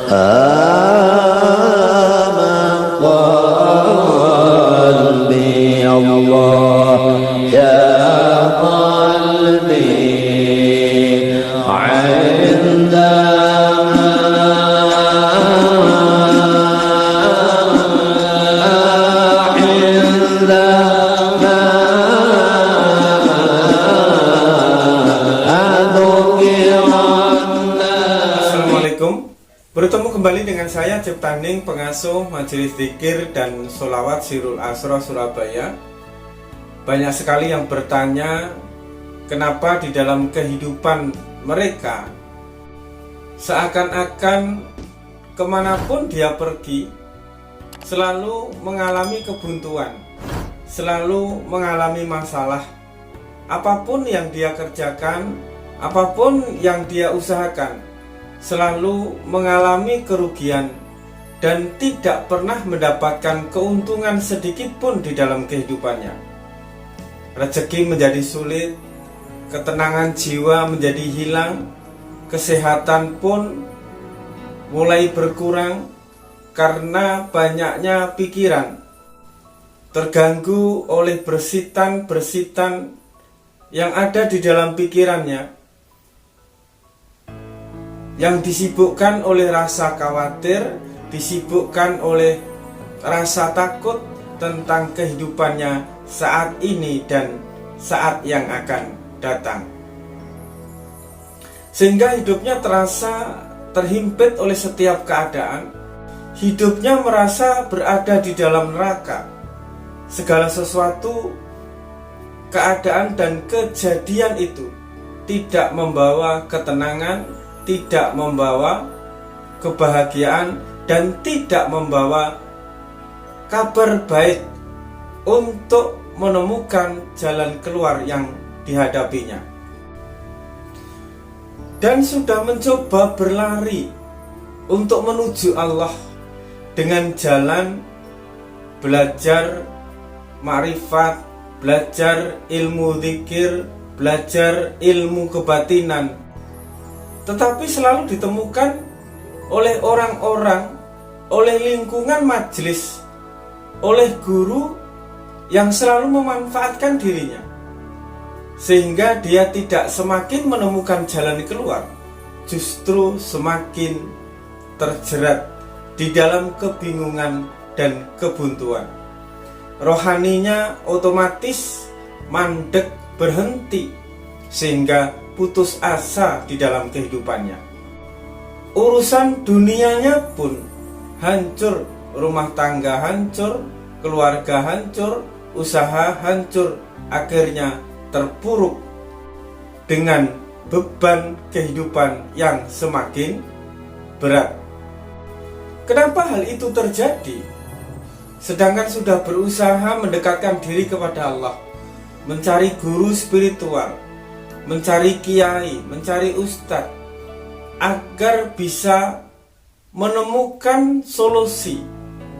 قلبي الله يا قلبي Bertemu kembali dengan saya Ciptaning, pengasuh Majelis Dzikir dan Sholawat Sirul Asra Surabaya. Banyak sekali yang bertanya, kenapa di dalam kehidupan mereka seakan-akan kemanapun dia pergi selalu mengalami kebuntuan, selalu mengalami masalah. Apapun yang dia kerjakan, apapun yang dia usahakan, selalu mengalami kerugian dan tidak pernah mendapatkan keuntungan sedikit pun di dalam kehidupannya. Rezeki menjadi sulit, ketenangan jiwa menjadi hilang, kesehatan pun mulai berkurang karena banyaknya pikiran, terganggu oleh bersitan-bersitan yang ada di dalam pikirannya, yang disibukkan oleh rasa khawatir, disibukkan oleh rasa takut tentang kehidupannya saat ini dan saat yang akan datang. Sehingga hidupnya terasa terhimpit oleh setiap keadaan, hidupnya merasa berada di dalam neraka. Segala sesuatu, keadaan dan kejadian itu tidak membawa ketenangan, tidak membawa kebahagiaan, dan tidak membawa kabar baik untuk menemukan jalan keluar yang dihadapinya. Dan sudah mencoba berlari untuk menuju Allah dengan jalan belajar ma'rifat, belajar ilmu dzikir, belajar ilmu kebatinan, tetapi selalu ditemukan oleh orang-orang, oleh lingkungan majelis, oleh guru yang selalu memanfaatkan dirinya, sehingga dia tidak semakin menemukan jalan keluar, justru semakin terjerat di dalam kebingungan dan kebuntuan. Rohaninya otomatis mandek, berhenti, sehingga putus asa di dalam kehidupannya. Urusan dunianya pun hancur, rumah tangga hancur, keluarga hancur, usaha hancur, akhirnya terpuruk dengan beban kehidupan yang semakin berat. Kenapa hal itu terjadi? Sedangkan sudah berusaha mendekatkan diri kepada Allah, mencari guru spiritual, mencari kiai, mencari ustadz, agar bisa menemukan solusi,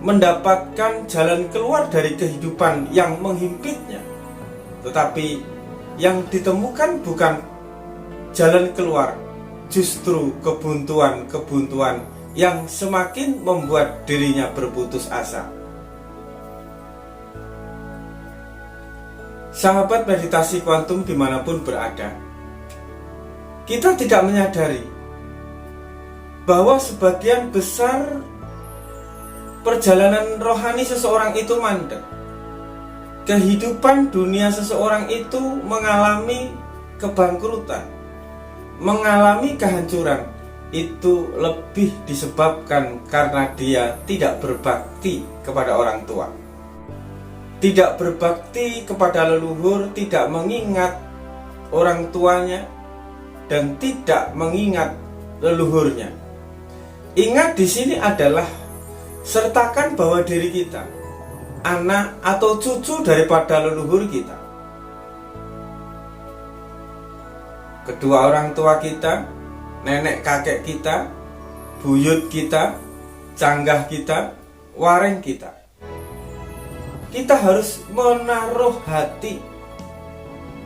mendapatkan jalan keluar dari kehidupan yang menghimpitnya. Tetapi yang ditemukan bukan jalan keluar, justru kebuntuan-kebuntuan yang semakin membuat dirinya berputus asa. Sahabat meditasi kuantum dimanapun berada, kita tidak menyadari bahwa sebagian besar perjalanan rohani seseorang itu mandek. Kehidupan dunia seseorang itu mengalami kebangkrutan, mengalami kehancuran. Itu lebih disebabkan karena dia tidak berbakti kepada orang tua, tidak berbakti kepada leluhur, tidak mengingat orang tuanya, dan tidak mengingat leluhurnya. Ingat di sini adalah sertakan bahwa diri kita anak atau cucu daripada leluhur kita. Kedua orang tua kita, nenek kakek kita, buyut kita, canggah kita, wareng kita. Kita harus menaruh hati,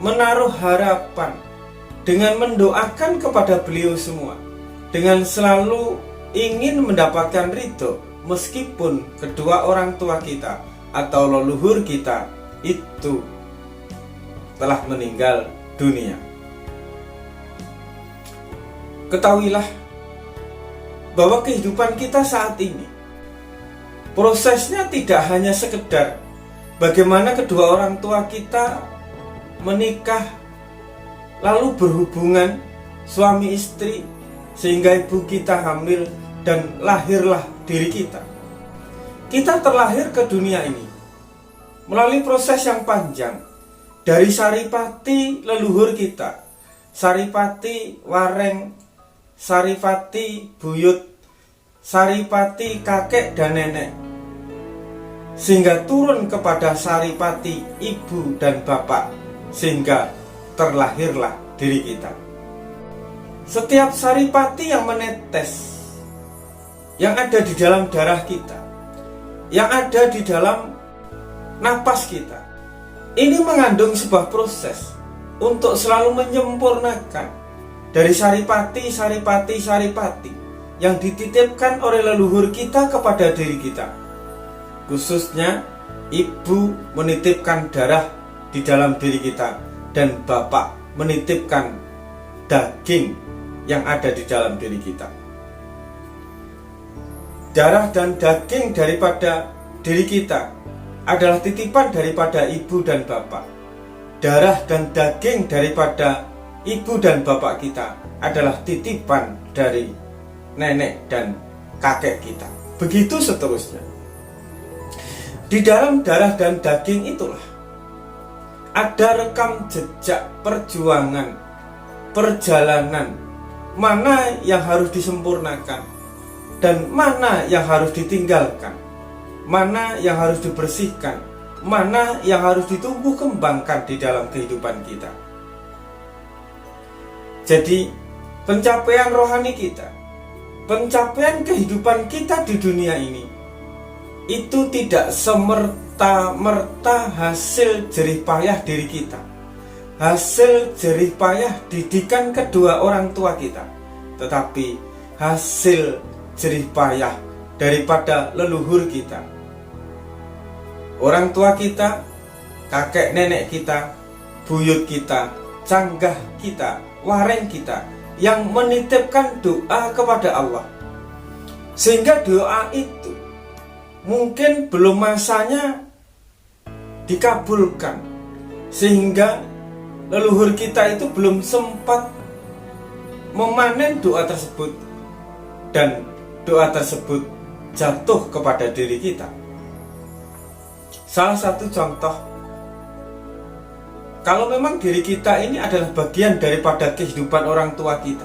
menaruh harapan dengan mendoakan kepada beliau semua, dengan selalu ingin mendapatkan ridho meskipun kedua orang tua kita atau leluhur kita itu telah meninggal dunia. Ketahuilah bahwa kehidupan kita saat ini prosesnya tidak hanya sekedar bagaimana kedua orang tua kita menikah lalu berhubungan suami istri sehingga ibu kita hamil dan lahirlah diri kita. Kita terlahir ke dunia ini melalui proses yang panjang dari saripati leluhur kita, saripati wareng, saripati buyut, saripati kakek dan nenek, sehingga turun kepada saripati ibu dan bapak, sehingga terlahirlah diri kita. Setiap saripati yang menetes, yang ada di dalam darah kita, yang ada di dalam napas kita, ini mengandung sebuah proses untuk selalu menyempurnakan dari saripati yang dititipkan oleh leluhur kita kepada diri kita. Khususnya ibu menitipkan darah di dalam diri kita dan bapak menitipkan daging yang ada di dalam diri kita. Darah dan daging daripada diri kita adalah titipan daripada ibu dan bapak. Darah dan daging daripada ibu dan bapak kita adalah titipan dari nenek dan kakek kita. Begitu seterusnya. Di dalam darah dan daging itulah ada rekam jejak perjuangan, perjalanan, mana yang harus disempurnakan dan mana yang harus ditinggalkan, mana yang harus dibersihkan, mana yang harus ditumbuh kembangkan di dalam kehidupan kita. Jadi pencapaian rohani kita, pencapaian kehidupan kita di dunia ini, itu tidak semerta-merta hasil jerih payah diri kita, hasil jerih payah didikan kedua orang tua kita, tetapi hasil jerih payah daripada leluhur kita, orang tua kita, kakek nenek kita, buyut kita, canggah kita, wareng kita, yang menitipkan doa kepada Allah, sehingga doa itu mungkin belum masanya dikabulkan, sehingga leluhur kita itu belum sempat memanen doa tersebut, dan doa tersebut jatuh kepada diri kita. Salah satu contoh, kalau memang diri kita ini adalah bagian daripada kehidupan orang tua kita,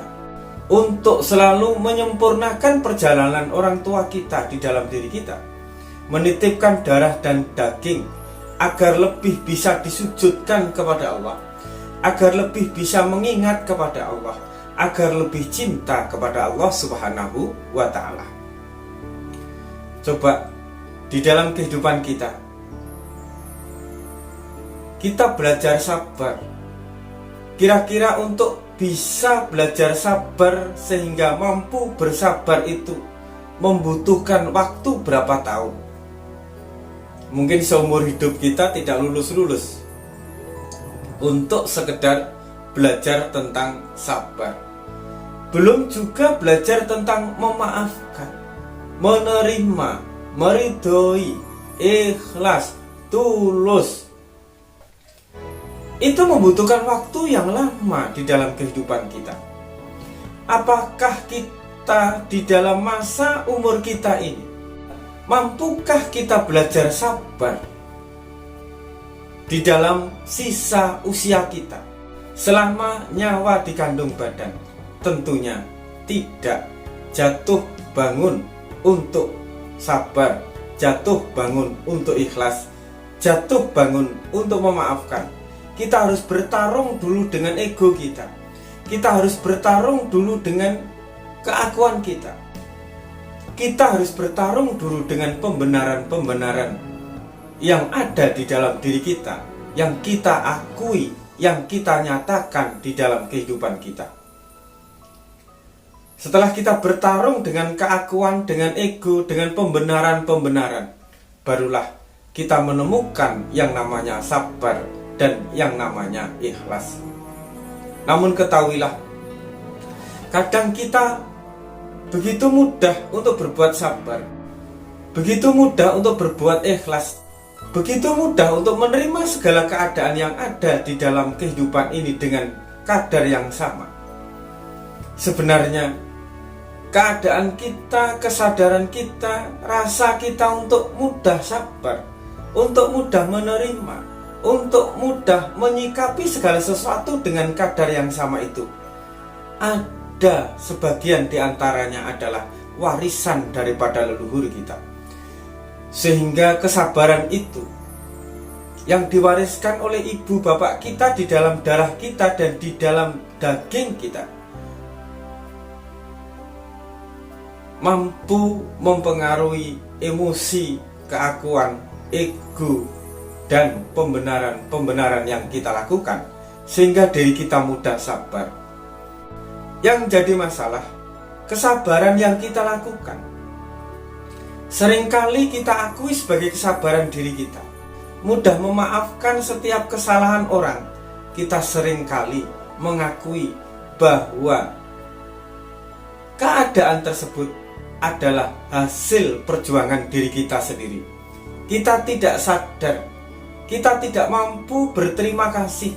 untuk selalu menyempurnakan perjalanan orang tua kita di dalam diri kita, menitipkan darah dan daging agar lebih bisa disujudkan kepada Allah, agar lebih bisa mengingat kepada Allah, agar lebih cinta kepada Allah Subhanahu wa Ta'ala. Coba di dalam kehidupan kita belajar sabar. Kira-kira untuk bisa belajar sabar sehingga mampu bersabar itu membutuhkan waktu berapa tahun? Mungkin seumur hidup kita tidak lulus-lulus untuk sekedar belajar tentang sabar. Belum juga belajar tentang memaafkan, menerima, meridhoi, ikhlas, tulus. Itu membutuhkan waktu yang lama di dalam kehidupan kita. Apakah kita di dalam masa umur kita ini, mampukah kita belajar sabar di dalam sisa usia kita selama nyawa di kandung badan? Tentunya tidak. Jatuh bangun untuk sabar, jatuh bangun untuk ikhlas, jatuh bangun untuk memaafkan. Kita harus bertarung dulu dengan ego kita. Kita harus bertarung dulu dengan keakuan kita. Kita harus bertarung dulu dengan pembenaran-pembenaran yang ada di dalam diri kita, yang kita akui, yang kita nyatakan di dalam kehidupan kita. Setelah kita bertarung dengan keakuan, dengan ego, dengan pembenaran-pembenaran, barulah kita menemukan yang namanya sabar dan yang namanya ikhlas. Namun ketahuilah, kadang kita begitu mudah untuk berbuat sabar, begitu mudah untuk berbuat ikhlas, begitu mudah untuk menerima segala keadaan yang ada di dalam kehidupan ini dengan kadar yang sama. Sebenarnya keadaan kita, kesadaran kita, rasa kita untuk mudah sabar, untuk mudah menerima, untuk mudah menyikapi segala sesuatu dengan kadar yang sama itu, ada sebagian diantaranya adalah warisan daripada leluhur kita. Sehingga kesabaran itu yang diwariskan oleh ibu bapak kita di dalam darah kita dan di dalam daging kita, mampu mempengaruhi emosi, keakuan, ego, dan pembenaran-pembenaran yang kita lakukan, sehingga diri kita mudah sabar. Yang jadi masalah, kesabaran yang kita lakukan seringkali kita akui sebagai kesabaran diri kita. Mudah memaafkan setiap kesalahan orang. Kita seringkali mengakui bahwa keadaan tersebut adalah hasil perjuangan diri kita sendiri. Kita tidak sadar, kita tidak mampu berterima kasih,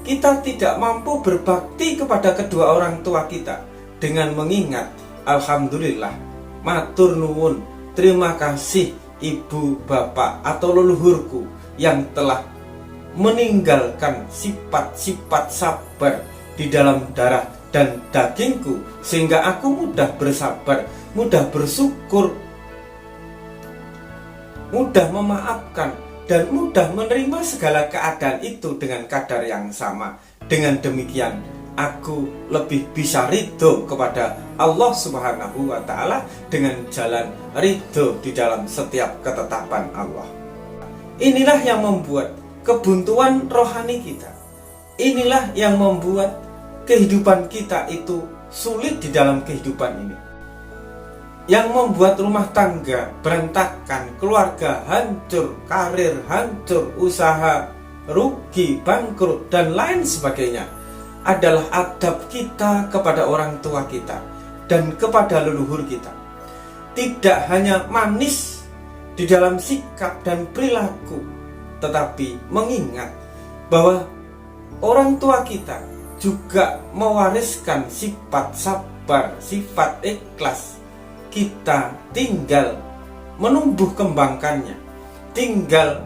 kita tidak mampu berbakti kepada kedua orang tua kita dengan mengingat, alhamdulillah, matur nuwun, terima kasih ibu bapak atau leluhurku yang telah meninggalkan sifat-sifat sabar di dalam darah dan dagingku, sehingga aku mudah bersabar, mudah bersyukur, mudah memaafkan, dan mudah menerima segala keadaan itu dengan kadar yang sama. Dengan demikian, aku lebih bisa ridho kepada Allah Subhanahu wa Ta'ala dengan jalan ridho di dalam setiap ketetapan Allah. Inilah yang membuat kebuntuan rohani kita, inilah yang membuat kehidupan kita itu sulit di dalam kehidupan ini, yang membuat rumah tangga berantakan, keluarga hancur, karir hancur, usaha rugi, bangkrut, dan lain sebagainya, adalah adab kita kepada orang tua kita dan kepada leluhur kita. Tidak hanya manis di dalam sikap dan perilaku, tetapi mengingat bahwa orang tua kita juga mewariskan sifat sabar, sifat ikhlas. Kita tinggal menumbuh kembangkannya, tinggal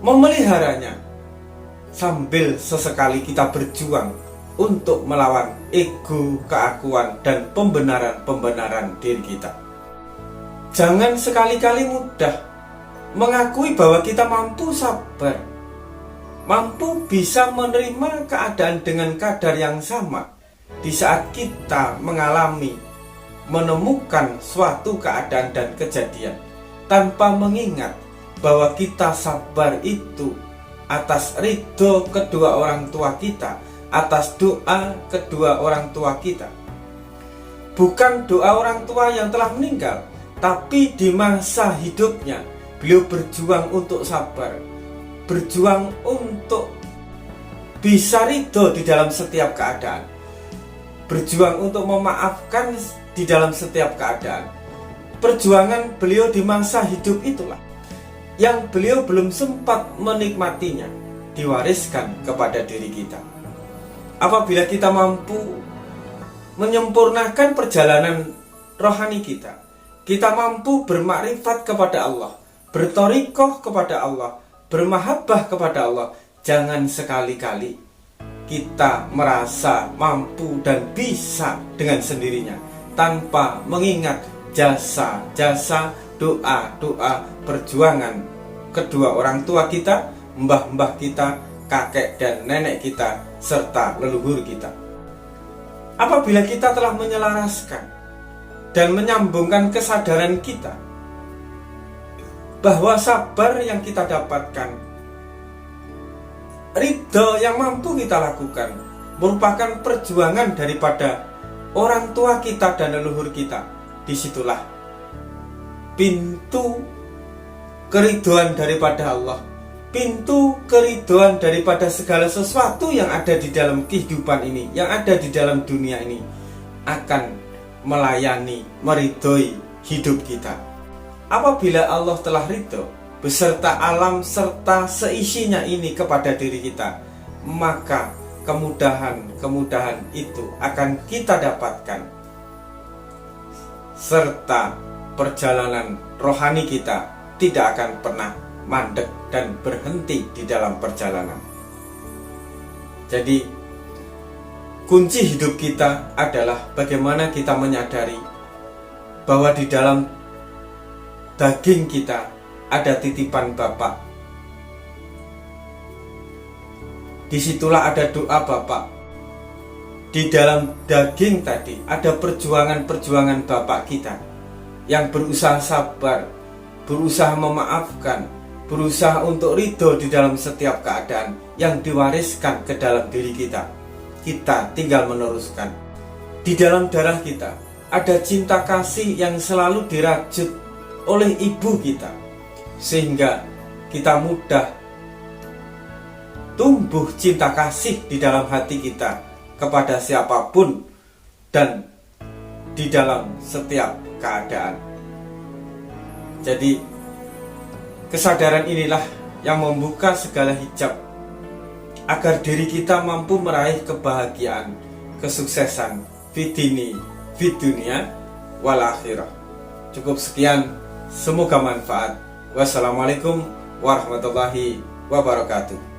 memeliharanya, sambil sesekali kita berjuang untuk melawan ego, keakuan, dan pembenaran-pembenaran diri kita. Jangan sekali-kali mudah mengakui bahwa kita mampu sabar, mampu bisa menerima keadaan dengan kadar yang sama di saat kita menemukan suatu keadaan dan kejadian, tanpa mengingat bahwa kita sabar itu atas ridho kedua orang tua kita, atas doa kedua orang tua kita. Bukan doa orang tua yang telah meninggal, tapi di masa hidupnya beliau berjuang untuk sabar, berjuang untuk bisa ridho di dalam setiap keadaan, berjuang untuk memaafkan di dalam setiap keadaan. Perjuangan beliau di masa hidup itulah yang beliau belum sempat menikmatinya, diwariskan kepada diri kita. Apabila kita mampu menyempurnakan perjalanan rohani kita, kita mampu bermakrifat kepada Allah, bertorikoh kepada Allah, bermahabbah kepada Allah, jangan sekali-kali kita merasa mampu dan bisa dengan sendirinya tanpa mengingat jasa-jasa, doa-doa, perjuangan kedua orang tua kita, mbah-mbah kita, kakek dan nenek kita, serta leluhur kita. Apabila kita telah menyelaraskan dan menyambungkan kesadaran kita bahwa sabar yang kita dapatkan, ridho yang mampu kita lakukan, merupakan perjuangan daripada orang tua kita dan leluhur kita, disitulah pintu keridhaan daripada Allah, pintu keridhaan daripada segala sesuatu yang ada di dalam kehidupan ini, yang ada di dalam dunia ini, akan melayani, meridhoi hidup kita. Apabila Allah telah ridho beserta alam serta seisinya ini kepada diri kita, maka kemudahan itu akan kita dapatkan, serta perjalanan rohani kita tidak akan pernah mandek dan berhenti di dalam perjalanan. Jadi kunci hidup kita adalah bagaimana kita menyadari bahwa di dalam daging kita ada titipan Bapa. Disitulah ada doa Bapa. Di dalam daging tadi ada perjuangan-perjuangan Bapa kita yang berusaha sabar, berusaha memaafkan, berusaha untuk ridho di dalam setiap keadaan yang diwariskan ke dalam diri kita. Kita tinggal meneruskan. Di dalam darah kita ada cinta kasih yang selalu dirajut oleh ibu kita, sehingga kita mudah tumbuh cinta kasih di dalam hati kita kepada siapapun dan di dalam setiap keadaan. Jadi kesadaran inilah yang membuka segala hijab agar diri kita mampu meraih kebahagiaan, kesuksesan fitini, fit dunia wal akhirah. Cukup sekian, semoga manfaat. Wassalamualaikum warahmatullahi wabarakatuh.